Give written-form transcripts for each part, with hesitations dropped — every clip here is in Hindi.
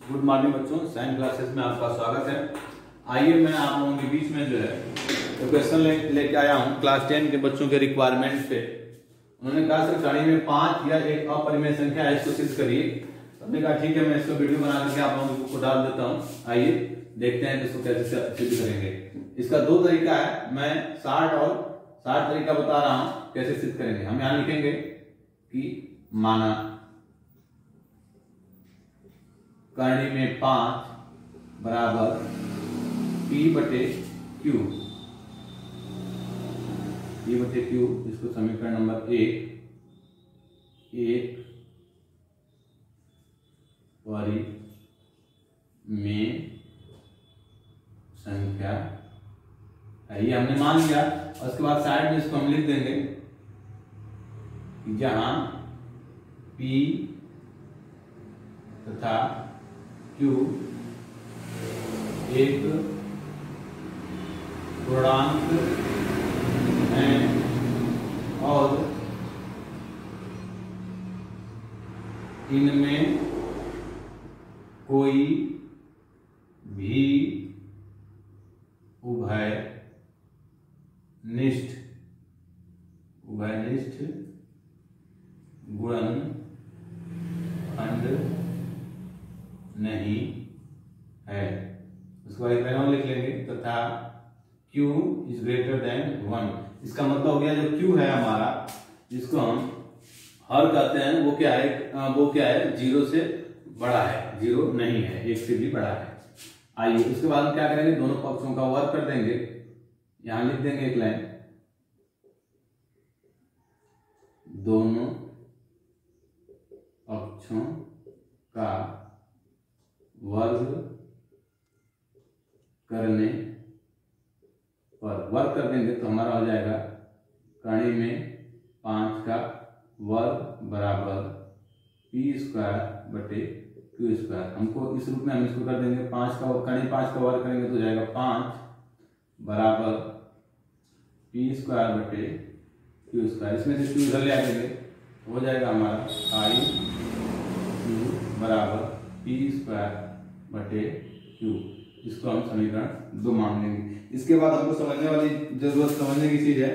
गुड मॉर्निंग बच्चों, साइंस क्लासेस में आपका स्वागत है। आइए मैं आप लोगों के बीच में जो है तो क्वेश्चन लेके आया हूँ क्लास 10 के बच्चों के रिक्वायरमेंट पे। उन्होंने कहा सर कहानी में 5 या एक अपरिमेय संख्या है, इसको सिद्ध करिए। हमने कहा ठीक है, मैं इसको वीडियो बना करके आप लोगों को डाल देता हूँ। आइए देखते हैं इसको कैसे सिद्ध करेंगे। इसका 2 तरीका है, मैं 60 और 60 तरीका बता रहा हूँ कैसे सिद्ध करेंगे। हम यहाँ लिखेंगे कि माना करनी में 5 बराबर P बटे Q। P बटे Q, इसको समीकरण नंबर 1 परिमेय संख्या है, ये हमने मान लिया। और उसके बाद साइड में इसको हम लिख देंगे जहां P तथा Q एक पूर्णांक है और इनमें कोई भी उभयनिष्ठ गुणनखंड नहीं है। उसके बाद एक लिख लेंगे तथा Q इज ग्रेटर देन 1। इसका मतलब हो गया जो Q है हमारा, जिसको हम हर कहते हैं, वो क्या है 0 से बड़ा है, 0 नहीं है, 1 से भी बड़ा है। आइए उसके बाद हम क्या करेंगे, दोनों पक्षों का वर्ग कर देंगे। यहां लिख देंगे एक लाइन, दोनों पक्षों का वर्ग करने पर वर्ग कर देंगे तो हमारा हो जाएगा कणी में 5 का वर्ग बराबर P² बटे Q²। हमको इस रूप में हम इसको कर देंगे 5 का कणी 5 का वर्ग करेंगे तो हो जाएगा 5 बराबर P² बटे Q²। इसमें से Q इधर ले आ देंगे तो हो जाएगा हमारा Q बराबर P² बटे Q। इसको हम समीकरण 2 मान लेंगे। इसके बाद हमको समझने की चीज है।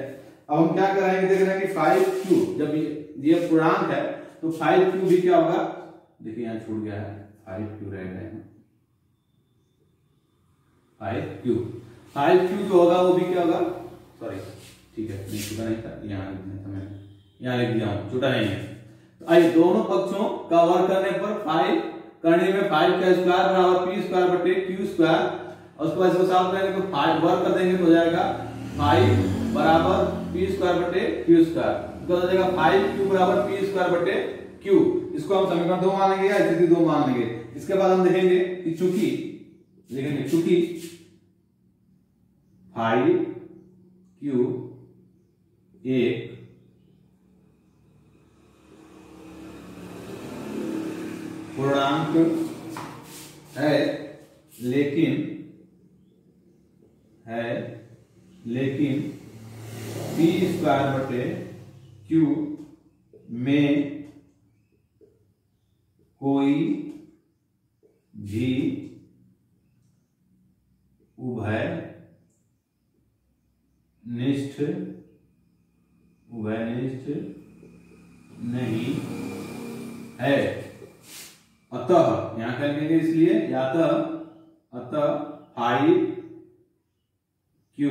अब हम क्या कराएंगे, देख रहे हैं कि 5Q जब ये पूर्णांक है तो 5Q भी क्या होगा, देखिए यहाँ छूट गया है, 5Q रह गए हैं। 5Q जो होगा वो भी क्या होगा, सॉरी ठीक है, नहीं छूटा नहीं था, यहाँ लिख दिया हूँ, छूटा नहीं है। तो आइए दोनों पक्षों का वर्ग करने पर 5 करने में 5 का स्क्वायर बराबर P² बटे Q²। और उसके बाद इसको साफ करेंगे तो 5 वर्ग कर देंगे तो हो जाएगा 5 बराबर P² बटे Q²। तो हो जाएगा 5Q बराबर P² बटे Q। इसको हम समीकरण 2 मान लेंगे या स्थिति 2 मान लेंगे। इसके बाद हम देखेंगे कि चूंकि 5Q एक पूर्णांक है लेकिन P² बटे Q में कोई भी उभयनिष्ठ नहीं है। अतः यहां क्या लिखेंगे, इसलिए अतः 5Q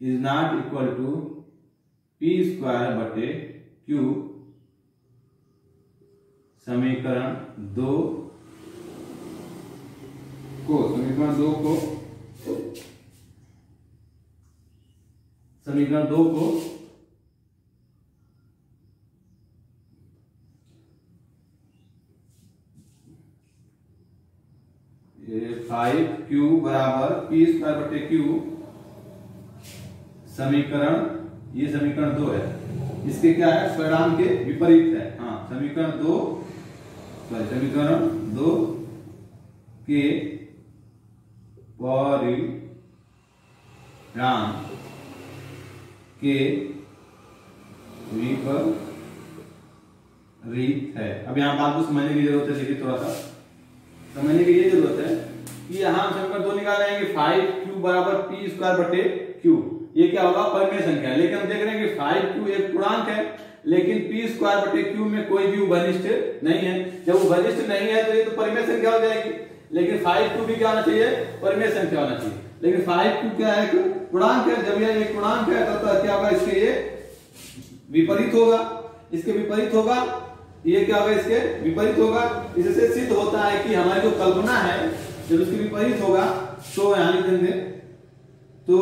is not equal to P² बटे Q। समीकरण 2 को ये 5Q बराबर P² बटे Q ये समीकरण 2 है। इसके क्या है, परिणाम के विपरीत है। हाँ, समीकरण 2 के परिणाम के विपरीत है। अब यहाँ बात को समझने की जरूरत है। देखिए थोड़ा सा समझने की ये जरूरत है कि यहाँ हम समीकरण 2 निकालेंगे 5q बराबर p स्क्वायर बटे q। ये क्या होगा? परिमेय संख्या है। लेकिन हम देख रहे हैं कि 5q एक पूर्णांक है, लेकिन p स्क्वायर बटे q में कोई भी उभयनिष्ठ नहीं है। जब उभयनिष्ठ नहीं है तो ये तो परिमेय संख्या हो जाएगी। लेकिन 5q भी क्या होना चाहिए? परिमेय संख्या होना चाहिए। लेकिन 5q क्या है? पूर्णांक है। जब यह एक पूर्णांक है तो क्या होगा? इसके ये विपरीत होगा, इसके विपरीत होगा, ये क्या होगा? इसके विपरीत होगा। इससे सिद्ध होता है कि हमारी जो कल्पना है जब उसके विपरीत होगा तो यहां लिख देंगे, तो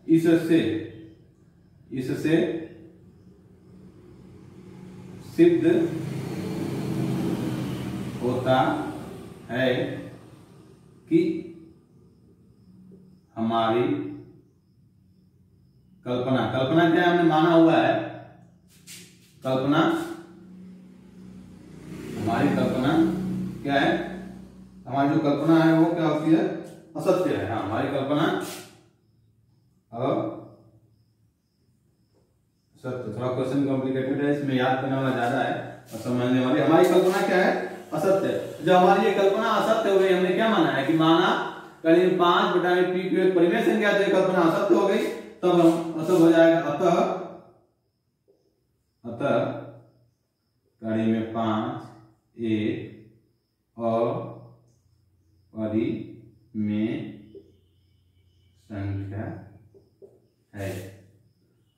इससे सिद्ध होता है कि हमारी कल्पना क्या हमने माना हुआ है, हमारी कल्पना क्या है? हमारी जो कल्पना है वो क्या होती है? असत्य है। हाँ, हमारी कल्पना असत्य। थोड़ा क्वेश्चन कॉम्प्लिकेटेड है, इसमें याद करने वाला ज्यादा है और समझने वाली। हमारी कल्पना क्या है? असत्य। जब हमारी ये कल्पना असत्य हो गई, हमने क्या माना है कि माना करीब 5 बटा में p की एक परिमेय संख्या, तो ये कल्पना असत्य हो गई, तब हम असत्य हो जाएगा। अतः कड़ी में 5 एक और परिमेय संख्या है।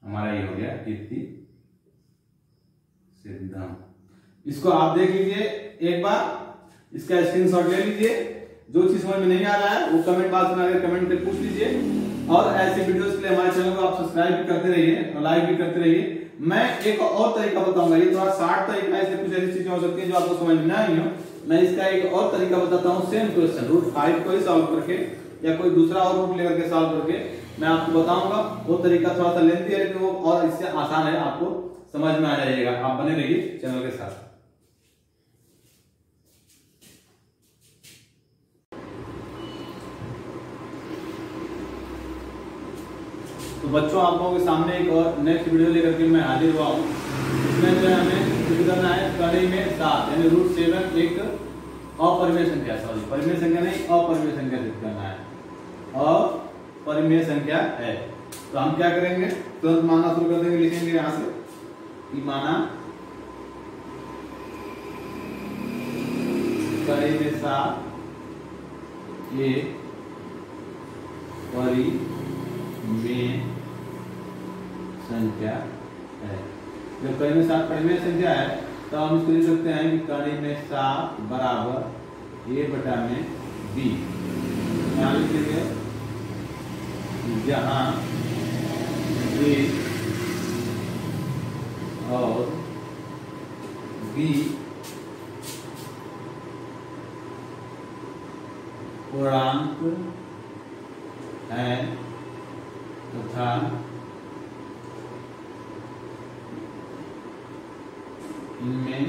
हमारा ये हो गया युक्ति सिद्धांत। इसको आप देख लीजिए एक बार, इसका स्क्रीनशॉट ले लीजिए। जो चीज समझ में नहीं आ रहा है वो कमेंट बॉक्स में आकर कमेंट करके पूछ लीजिए। और ऐसे वीडियोस के लिए हमारे चैनल को आप सब्सक्राइब भी करते रहिए और लाइक भी करते रहिए। मैं एक और तरीका बताऊंगा, ये थोड़ा शार्ट तरीका है, इससे कुछ ऐसी चीजें हो सकती है जो आपको समझ में नहीं हो। मैं इसका एक और तरीका बताता हूँ, सेम क्वेश्चन √5 को ही सॉल्व करके या कोई दूसरा और रूट लेकर के सॉल्व करके मैं आपको बताऊंगा। वो तरीका थोड़ा सा लेंथी है लेकिन वो और इससे आसान है, आपको समझ में आ जाएगा। आप बने रहिए चैनल के साथ। तो बच्चों, आप लोगों के सामने एक और नेक्स्ट वीडियो लेकर के मैं हाजिर हुआ हूँ। इसमें जो है हमें सिद्ध करना है कड़ी में 7 यानी √7 एक अपरिमेय संख्या, सॉरी परिमेय संख्या नहीं, अपरिमेय संख्या सिद्ध करना है। अपरिमेय संख्या है तो हम क्या करेंगे? तुरंत मानना शुरू कर देंगे। लिखेंगे यहां से कि माना कड़ी में 7 एक परिमेय संख्या है। जब कड़ी में 7 परिमेय संख्या है तो हम इसको लिख सकते हैं कि कड़ी में 7 बराबर a बटा में b। यहाँ लिखेंगे जहां a और b पूर्णांक है तथा इनमें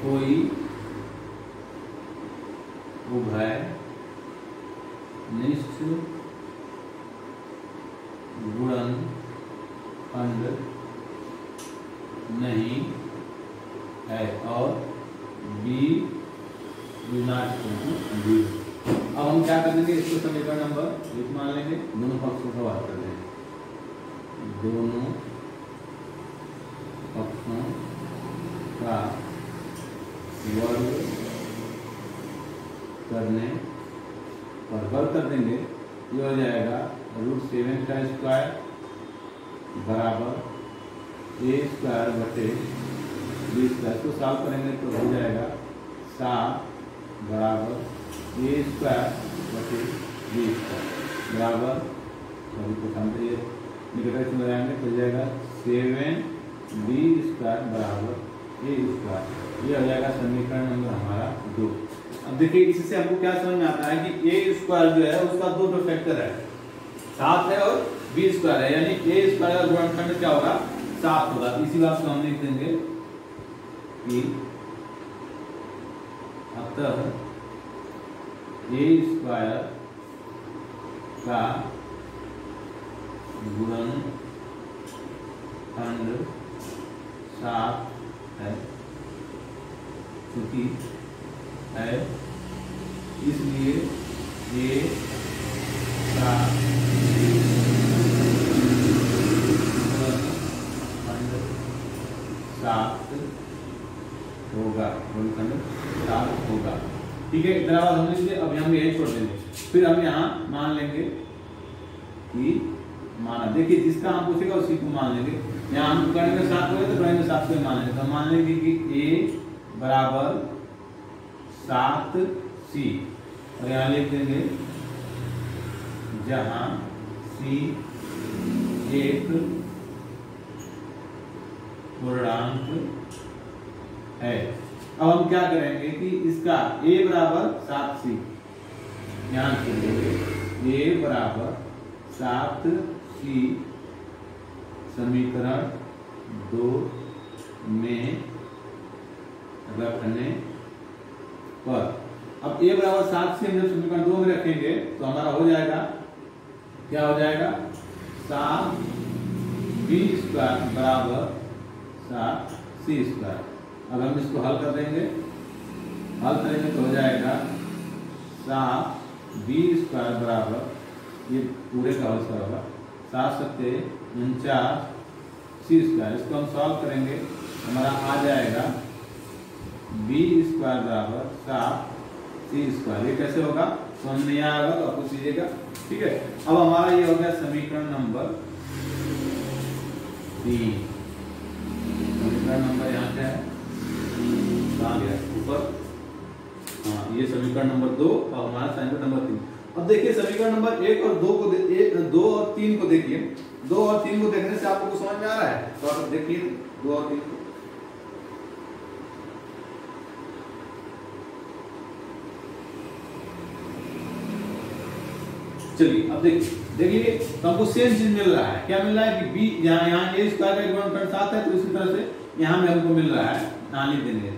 कोई उभयनिष्ठ गुणनखंड नहीं है और b ऋणात्मक। अब हम क्या कर देंगे? इसको समीकरण नंबर 1 मान लेंगे, दोनों पक्षों का बात कर देंगे। दोनों पक्षों का वर्ग करने पर वर्ग कर देंगे, ये हो जाएगा √7 का स्क्वायर बराबर a स्क्वायर बटे b स्क्वायर। इसको सॉल्व करेंगे तो हो जाएगा 7 बराबर a स्क्वायर बटे b स्क्वायर बराबर, सभी को समझते निकट में लगाएंगे तो हो जाएगा 7b स्क्वायर बराबर a स्क्वायर। ये हो जाएगा समीकरण नंबर हमारा 2। अब देखिए इससे हमको क्या समझ में आता है कि a स्क्वायर जो है उसका 2 फैक्टर है, 7 है और b स्क्वायर है, यानी a स्क्वायर का गुणनखंड क्या होगा? 7 होगा। इसी बात को हम लिख देंगे कि अतः a स्क्वायर का गुणनखंड 7 है चूंकि है इसलिए ये 7 होगा, गुणनखंड 7 होगा। ठीक है, इतना बात समझ लीजिए। अब हम यही छोड़ देंगे, फिर हम यहाँ मान लेंगे कि माना, देखिए जिसका हम पूछेगा उसी को मान लेंगे। यहाँ हम करेंगे 7 होगा तो करेंगे 7 को मान लेंगे। तो मान लेंगे कि a बराबर 7c, और यहाँ लिख देंगे जहाँ c एक पूर्णांक है। अब हम क्या करेंगे कि इसका a बराबर 7c, यहाँ लिखेंगे a बराबर 7c समीकरण 2 में रखने पर। अब a बराबर 7c हम जब समीकरण 2 में रखेंगे तो हमारा हो जाएगा, क्या हो जाएगा, 7b स्क्वायर बराबर 7c स्क्वायर। अब हम इसको हल कर देंगे, हल करेंगे तो हो जाएगा 7b स्क्वायर बराबर, ये पूरे का होल स्क्वायर होगा, 7 सत्ते 49c स्क्वायर। इसको हम सॉल्व करेंगे, हमारा आ जाएगा b स्क्वायर बराबर 7c स्क्वायर। ये कैसे होगा समझ नहीं आया होगा तो आप पूछ लीजिएगा। ठीक है, अब हमारा ये हो गया समीकरण नंबर 3। समीकरण नंबर यहाँ क्या है, कहाँ गया ऊपर, हाँ ये समीकरण नंबर 2 और हमारा समीकरण नंबर 3। अब देखिए समीकरण नंबर 1 और 2 को 2 और 3 को देखिए। 2 और 3 को देखने से आपको समझ में आ रहा है, तो आप देखिए 2 और 3 को। चलिए अब देखिए तो हमको सेम चीज मिल रहा है। क्या मिल रहा है कि b यहाँ a स्क्वायर का गुणनखंड 7 है, तो इसी तरह से यहाँ भी हमको मिल रहा है, यहाँ लिख देंगे।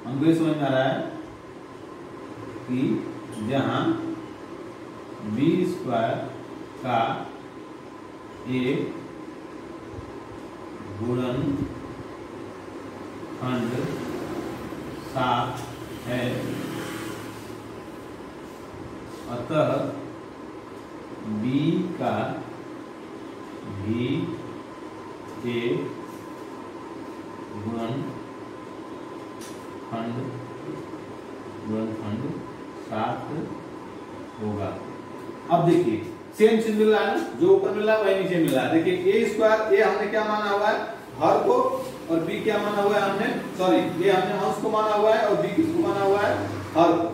हमको ये समझ में आ रहा है कि जहाँ b स्क्वायर का एक गुणनखंड 7 है, अतः b का भी एक गुणनखंड 7 होगा। अब देखिए सेम चीज मिल रहा है ना, जो ऊपर मिल रहा है वही नीचे मिल रहा है। देखिए a स्क्वायर, a हमने क्या माना हुआ है, हर को, और b क्या माना हुआ है हमने, सॉरी a हमने अंश को माना हुआ है और b किसको माना हुआ है, हर को।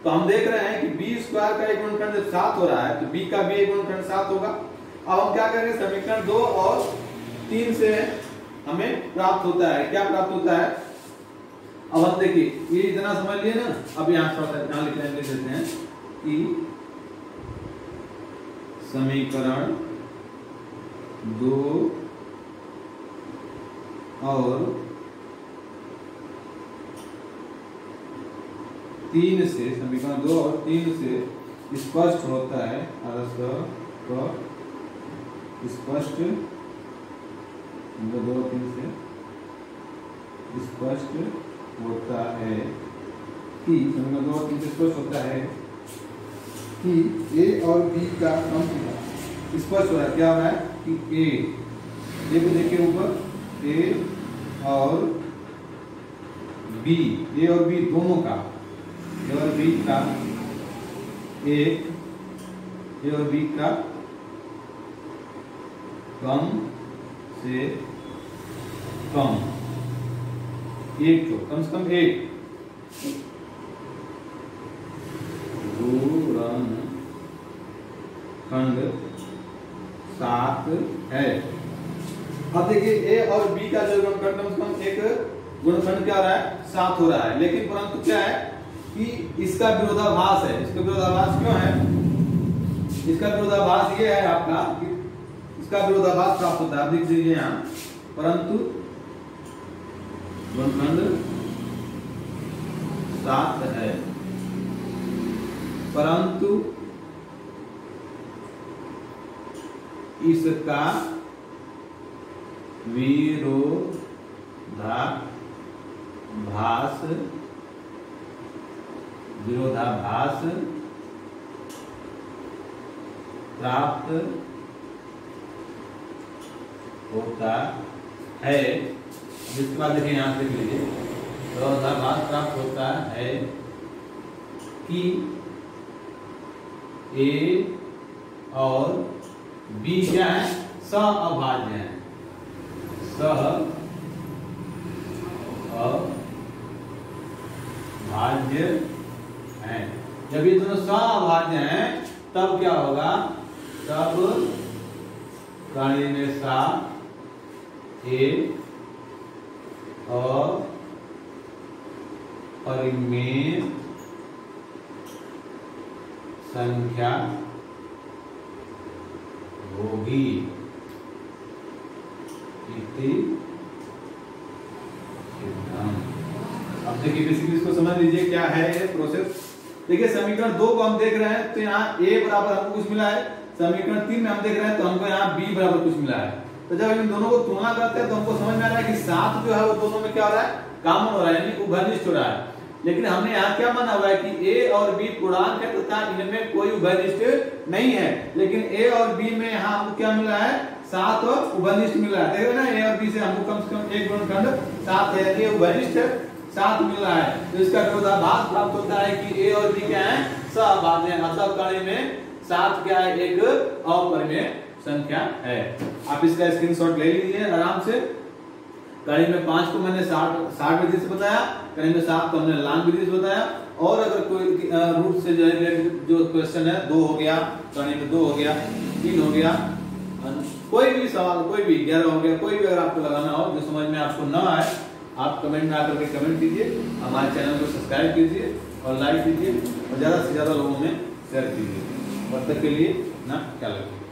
तो हम देख रहे हैं कि b स्क्वायर का एक गुणनखंड जब 7 हो रहा है तो b का भी एक गुणनखंड 7 होगा। अब हम क्या करेंगे, समीकरण 2 और 3 से हमें प्राप्त होता है, क्या प्राप्त होता है। अब हम देखिए ये इतना समझ लिए ना, अब यहाँ थोड़ा सा यहाँ लिख देते हैं कि समीकरण 2 और 3 से, समीकरण 2 और 3 से स्पष्ट होता है, स्पष्ट 2 और 3 से स्पष्ट होता है कि, समीकरण 2 और 3 से स्पष्ट होता है कि a और b का अंश स्पष्ट हो रहा है। क्या हो रहा है कि a को देखिए ऊपर, a और b दोनों का, a और b का एक, a और b का कम से कम एक, तो कम से कम एक गुणनखंड 7 है। अब देखिए a और b का जो गुणनखंड कम से कम एक गुणनखंड क्या हो रहा है, 7 हो रहा है, लेकिन परंतु क्या है कि इसका विरोधाभास है। इसका विरोधाभास क्यों है, इसका विरोधाभास ये है आपका कि इसका विरोधाभास प्राप्त होता है। आप लिख दीजिए यहाँ, परंतु गुणनखंड 7 है, परंतु इसका भास विरोधाभास प्राप्त होता है। जिसके बाद देखिए यहां से लिख लीजिए, विरोधाभास प्राप्त होता है कि ए और बी क्या है, सहअभाज्य है। सहअभाज्य है। जब ये दोनों सहअभाज्य हैं तब क्या होगा, तब कर्ण में सा ए और परिमेय संख्या होगी। अब देखिए बेसिकली इसको समझ लीजिए क्या है ये प्रोसेस। देखिए समीकरण 2 को हम देख रहे हैं तो यहाँ a बराबर हमको कुछ मिला है, समीकरण 3 में हम देख रहे हैं तो हमको यहाँ b बराबर कुछ मिला है। तो जब इन दोनों को तुलना करते हैं तो हमको समझ में आ रहा है कि 7 जो है वो दोनों में क्या हो रहा है, कॉमन हो रहा है, यानी उभयनिष्ठ हो रहा है। लेकिन हमने यहाँ क्या माना हुआ है कि a और b पूर्णांक है तथा इनमें कोई उभयनिष्ठ नहीं है। लेकिन a और b में यहाँ हमको क्या मिला है, 7 और उभयनिष्ठ मिला है। देखो ना a और b से हमको कम से कम एक गुणनखंड 7 है, ये उभयनिष्ठ है, 7 मिल रहा है। तो इसका विरोधाभास प्राप्त होता है कि a और b क्या है, सहअभाज्य है। मतलब कर्ण में 7 क्या है, एक अपरिमेय संख्या है। आप इसका स्क्रीनशॉट ले लीजिए आराम से। कर्ण में 5 को मैंने 60 विधि से बताया, कर्ण में 7 को हमने लांग विधि से बताया। और अगर कोई रूट से जो क्वेश्चन है 2 हो गया, कर्ण में 2 हो गया, 3 हो गया, कोई भी सवाल, कोई भी 11 हो गया, कोई भी अगर आपको लगाना हो जो समझ में आपको ना आए, आप कमेंट में आकर के कमेंट कीजिए। हमारे चैनल को सब्सक्राइब कीजिए और लाइक कीजिए और ज्यादा से ज्यादा लोगों में शेयर कीजिए। तब तक के लिए ना ख्याल रखिए।